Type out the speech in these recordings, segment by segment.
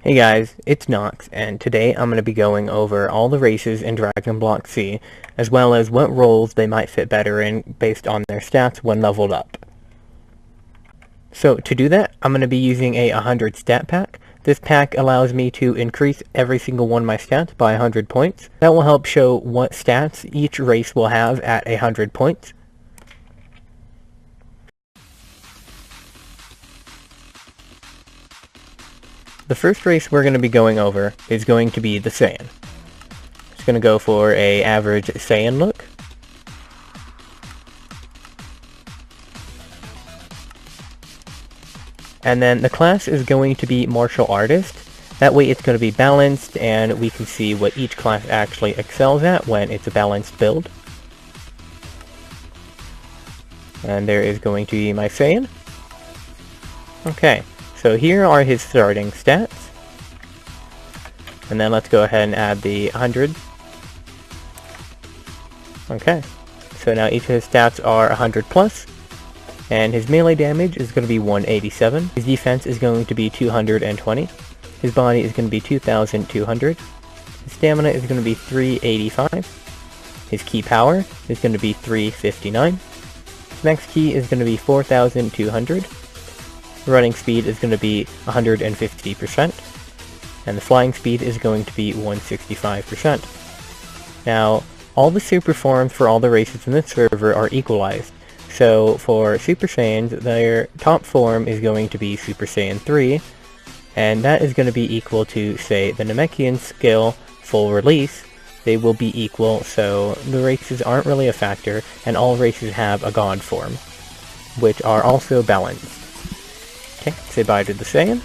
Hey guys, it's Nox, and today I'm going to be going over all the races in Dragon Block C, as well as what roles they might fit better in based on their stats when leveled up. So to do that, I'm going to be using a 100 stat pack. This pack allows me to increase every single one of my stats by 100 points. That will help show what stats each race will have at 100 points. The first race we're going to be going over is going to be the Saiyan. Just going to go for a average Saiyan look. And then the class is going to be Martial Artist. That way it's going to be balanced and we can see what each class actually excels at when it's a balanced build. And there is going to be my Saiyan. Okay, so here are his starting stats. And then let's go ahead and add the 100. Okay, so now each of his stats are 100 plus. And his melee damage is going to be 187. His defense is going to be 220. His body is going to be 2200. His stamina is going to be 385. His ki power is going to be 359. His max ki is going to be 4200. Running speed is going to be 150%. And the flying speed is going to be 165%. Now, all the super forms for all the races in this server are equalized. So for Super Saiyans, their top form is going to be Super Saiyan 3, and that is going to be equal to, say, the Namekian skill full release. They will be equal, so the races aren't really a factor, and all races have a God form, which are also balanced. Okay, say bye to the Saiyan.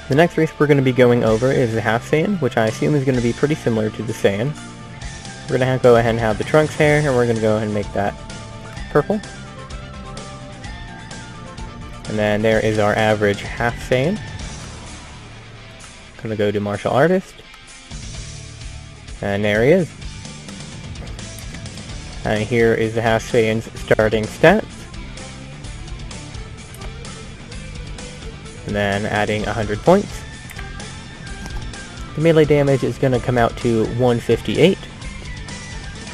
The next race we're going to be going over is the Half-Saiyan, which I assume is going to be pretty similar to the Saiyan. We're going to go ahead and have the Trunks hair, and we're going to go ahead and make that purple. And then there is our average Half-Saiyan. Going to go to Martial Artist. And there he is. And here is the Half-Saiyan's starting stats. And then adding 100 points. The melee damage is going to come out to 158.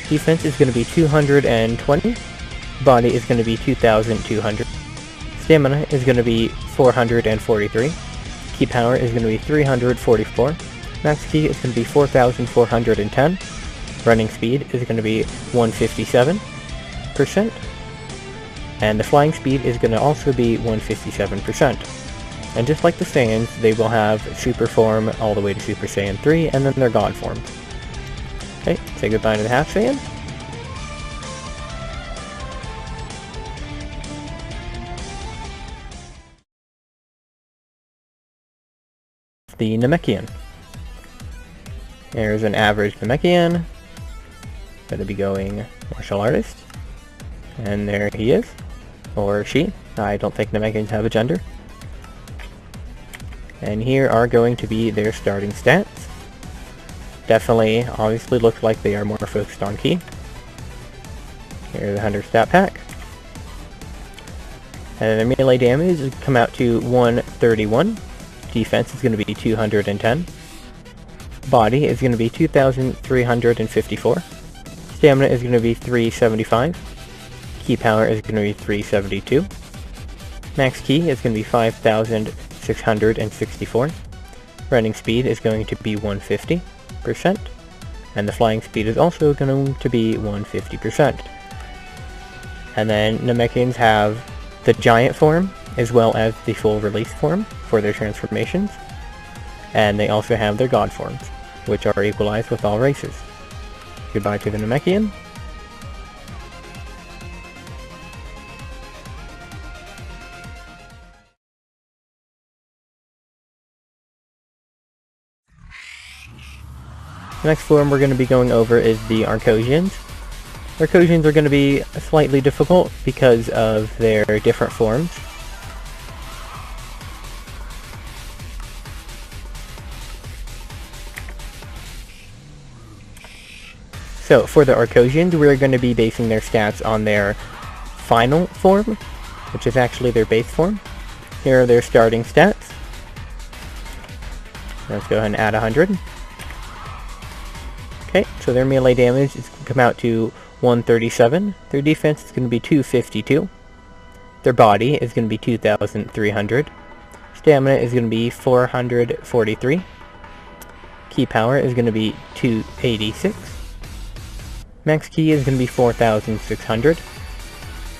Defense is going to be 220. Body is going to be 2200. Stamina is going to be 443. Ki power is going to be 344. Max ki is going to be 4410. Running speed is going to be 157%. And the flying speed is going to also be 157%. And just like the Saiyans, they will have Super Form all the way to Super Saiyan 3, and then their God Form. Okay, say goodbye to the Half-Saiyan. The Namekian. There's an average Namekian. Going to be going Martial Artist. And there he is. Or she. I don't think Namekians have a gender. And here are going to be their starting stats. Definitely, obviously looks like they are more focused on ki. Here's the 100 stat pack. And their melee damage is come out to 131. Defense is going to be 210. Body is going to be 2354. Stamina is going to be 375. Ki power is going to be 372. Max ki is going to be 5664. Running speed is going to be 150%. And the flying speed is also going to be 150%. And then Namekians have the giant form, as well as the full release form for their transformations. And they also have their God forms, which are equalized with all races. Goodbye to the Namekian. The next form we're going to be going over is the Arcosians. Arcosians are going to be slightly difficult because of their different forms. So for the Arcosians, we're going to be basing their stats on their final form, which is actually their base form. Here are their starting stats. Let's go ahead and add 100. Okay, so their melee damage is going to come out to 137. Their defense is going to be 252. Their body is going to be 2,300. Stamina is going to be 443. Ki power is going to be 286. Max ki is going to be 4,600.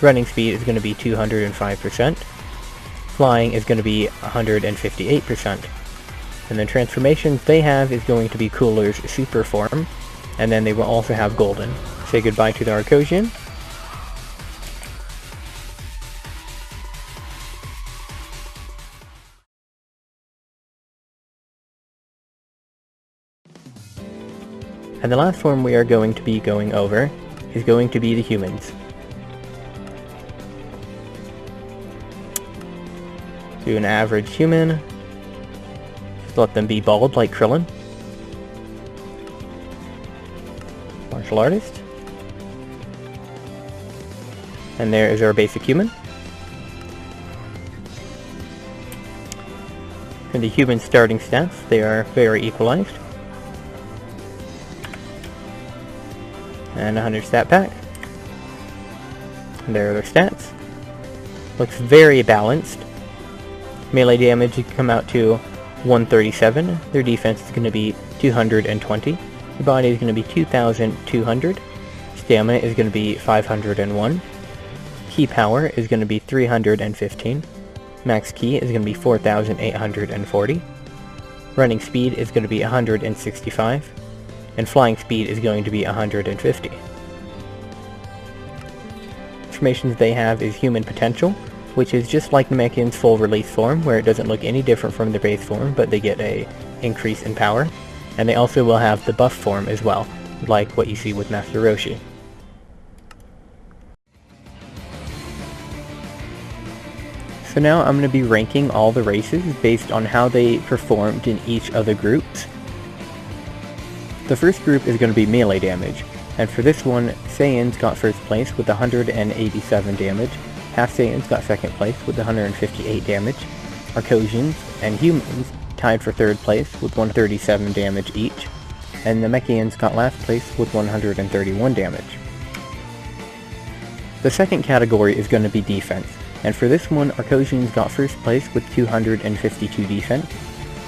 Running speed is going to be 205%. Flying is going to be 158%. And the transformations they have is going to be Cooler's super form, and then they will also have Golden. Say goodbye to the Arcosian. And the last form we are going to be going over is going to be the humans. Do an average human. Just let them be bald like Krillin. Martial artist. And there is our basic human. For the human starting stats, they are very equalized. And 100 stat pack. And there are their stats. Looks very balanced. Melee damage can come out to 137. Their defense is going to be 220. Their body is going to be 2,200. Stamina is going to be 501. Ki power is going to be 315. Max ki is going to be 4,840. Running speed is going to be 165. And flying speed is going to be 150. Transformations they have is Human Potential, which is just like Namekian's full release form, where it doesn't look any different from their base form, but they get a increase in power. And they also will have the buff form as well, like what you see with Master Roshi. So now I'm going to be ranking all the races based on how they performed in each of the groups. The first group is going to be melee damage, and for this one, Saiyans got first place with 187 damage, Half-Saiyans got second place with 158 damage, Arcosians and Humans tied for third place with 137 damage each, and Namekians got last place with 131 damage. The second category is going to be defense, and for this one, Arcosians got first place with 252 defense,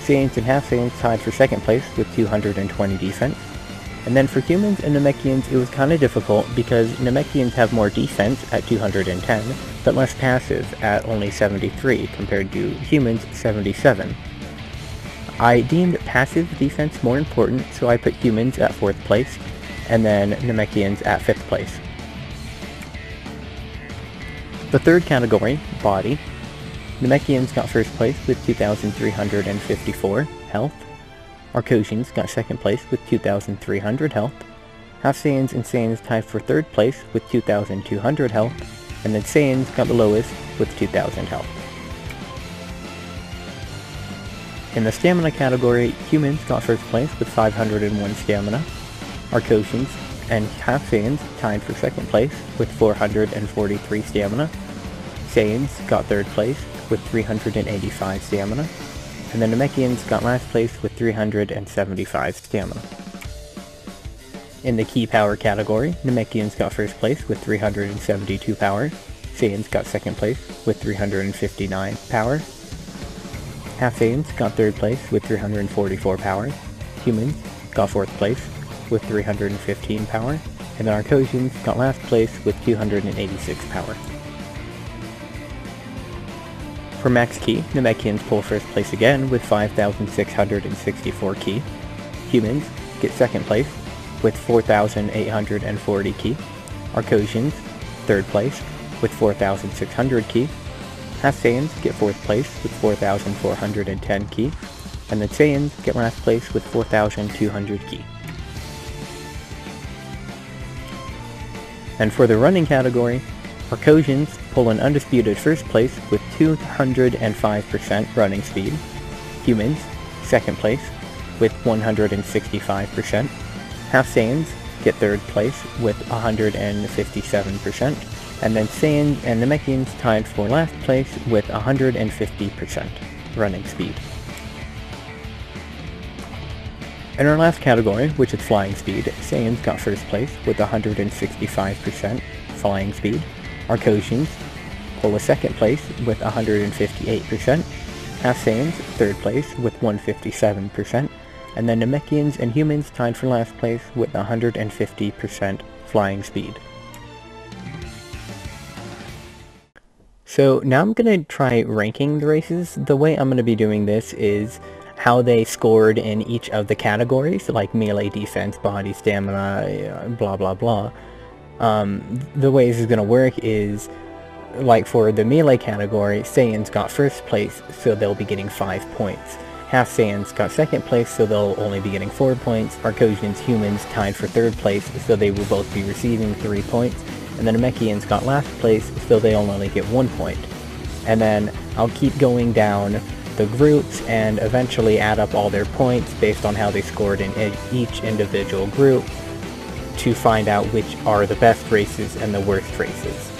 Saiyans and Half-Saiyans tied for second place with 220 defense. And then for Humans and Namekians, it was kind of difficult because Namekians have more defense at 210, but less passive at only 73 compared to Humans' 77. I deemed passive defense more important, so I put Humans at 4th place, and then Namekians at 5th place. The third category, body. Namekians got first place with 2,354 health. Arcosians got second place with 2,300 health. Half-Saiyans and Saiyans tied for third place with 2,200 health. And then Saiyans got the lowest with 2,000 health. In the stamina category, Humans got first place with 501 stamina. Arcosians and Half-Saiyans tied for second place with 443 stamina. Saiyans got third place with 385 stamina, and the Namekians got last place with 375 stamina. In the Ki power category, Namekians got first place with 372 power, Saiyans got second place with 359 power, Half-Saiyans got third place with 344 power, Humans got fourth place with 315 power, and the Arcosians got last place with 286 power. For max ki, Namekians pull first place again with 5,664 ki. Humans get second place with 4,840 ki. Arcosians, third place with 4,600 ki. Half-Saiyans get fourth place with 4,410 ki. And the Saiyans get last place with 4,200 ki. And for the running category, Arcosians pull an undisputed first place with 205% running speed. Humans, second place with 165%. Half-Saiyans get third place with 157%. And then Saiyans and Namekians tied for last place with 150% running speed. In our last category, which is flying speed, Saiyans got first place with 165% flying speed. Arcosians pull a second place with 158%. Half-Saiyans third place with 157%. And then Namekians and humans tied for last place with 150% flying speed. So now I'm going to try ranking the races. The way I'm going to be doing this is how they scored in each of the categories, like melee, defense, body, stamina, blah blah blah. The way this is going to work is, like for the melee category, Saiyans got first place, so they'll be getting 5 points. Half-Saiyans got second place, so they'll only be getting 4 points. Arcosians, humans tied for third place, so they will both be receiving 3 points. And then Namekians got last place, so they'll only get 1 point. And then I'll keep going down the groups and eventually add up all their points based on how they scored in each individual group to find out which are the best races and the worst races.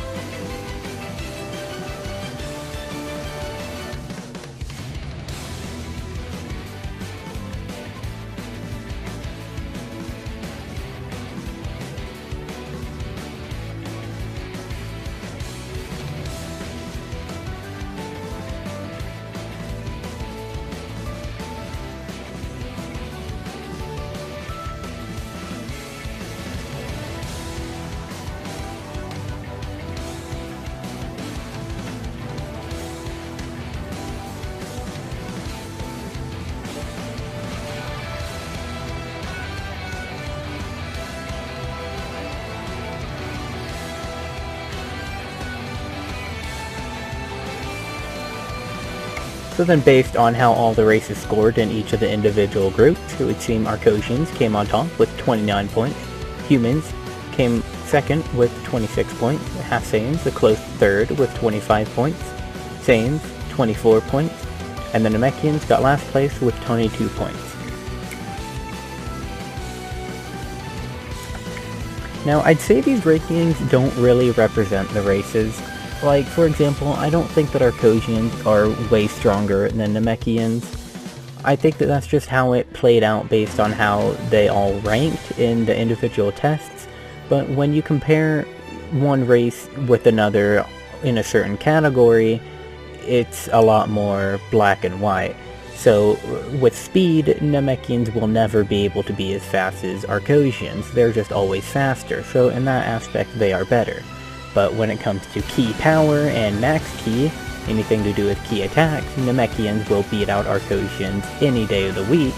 So then based on how all the races scored in each of the individual groups, it would seem Arcosians came on top with 29 points, Humans came second with 26 points, Half-Saiyans a close third with 25 points, Saiyans 24 points, and the Namekians got last place with 22 points. Now I'd say these rankings don't really represent the races. Like, for example, I don't think that Arcosians are way stronger than Namekians. I think that that's just how it played out based on how they all ranked in the individual tests, but when you compare one race with another in a certain category, it's a lot more black and white. So, with speed, Namekians will never be able to be as fast as Arcosians. They're just always faster, so in that aspect they are better. But when it comes to key power and max key, anything to do with key attacks, Namekians will beat out Arcosians any day of the week,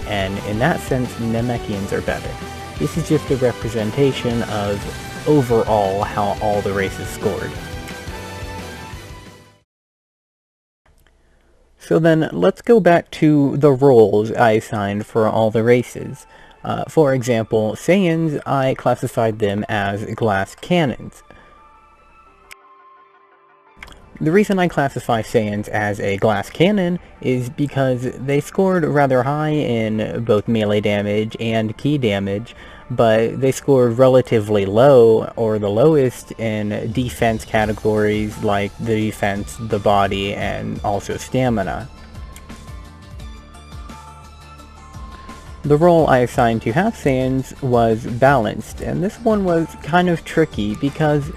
and in that sense, Namekians are better. This is just a representation of overall how all the races scored. So then, let's go back to the roles I assigned for all the races. For example, Saiyans, I classified them as glass cannons. The reason I classify Saiyans as a glass cannon is because they scored rather high in both melee damage and ki damage, but they scored relatively low, or the lowest, in defense categories like the defense, the body, and also stamina. The role I assigned to Half-Saiyans was balanced, and this one was kind of tricky because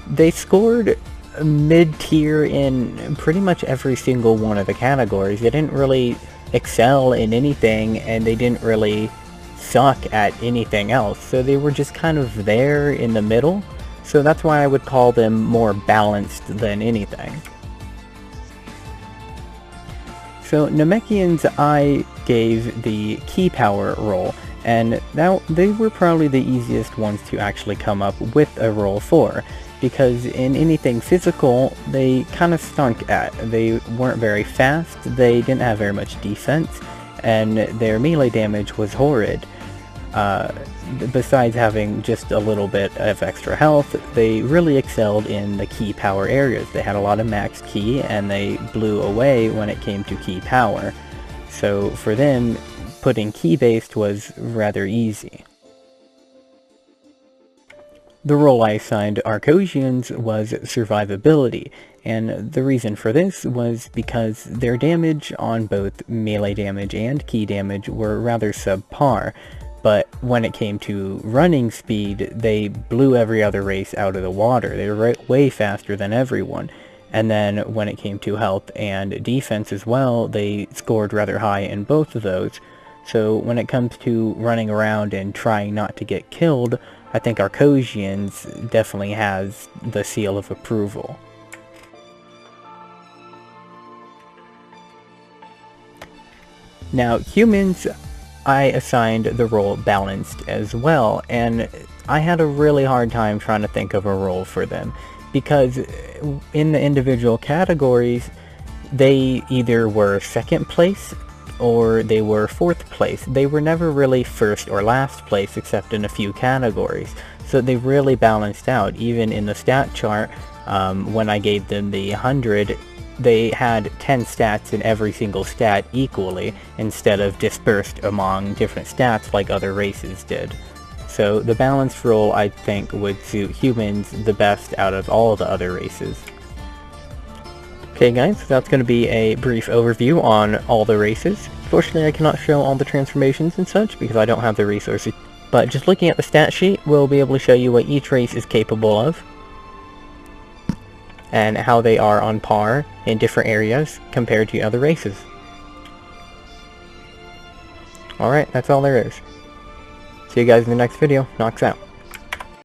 they scored mid-tier in pretty much every single one of the categories. They didn't really excel in anything, and they didn't really suck at anything else, so they were just kind of there in the middle, so that's why I would call them more balanced than anything. So Namekians I gave the key power role, and now they were probably the easiest ones to actually come up with a role for, because in anything physical, they kind of stunk at. They weren't very fast, they didn't have very much defense, and their melee damage was horrid. besides having just a little bit of extra health, they really excelled in the key power areas. They had a lot of max key, and they blew away when it came to key power. So for them, putting key-based was rather easy. The role I assigned Arcosians was survivability, and the reason for this was because their damage on both melee damage and key damage were rather subpar, but when it came to running speed, they blew every other race out of the water. They were way faster than everyone. And then when it came to health and defense as well, they scored rather high in both of those. So when it comes to running around and trying not to get killed, I think Arcosians definitely has the seal of approval. Now, humans, I assigned the role balanced as well, and I had a really hard time trying to think of a role for them, because in the individual categories, they either were second place or they were fourth place. They were never really first or last place except in a few categories. So they really balanced out. Even in the stat chart, when I gave them the 100, they had 10 stats in every single stat equally, instead of dispersed among different stats like other races did. So the balanced role, I think, would suit humans the best out of all the other races. Okay guys, so that's going to be a brief overview on all the races. Fortunately, I cannot show all the transformations and such because I don't have the resources. But just looking at the stat sheet, we'll be able to show you what each race is capable of, and how they are on par in different areas compared to other races. Alright, that's all there is. See you guys in the next video. Nox out.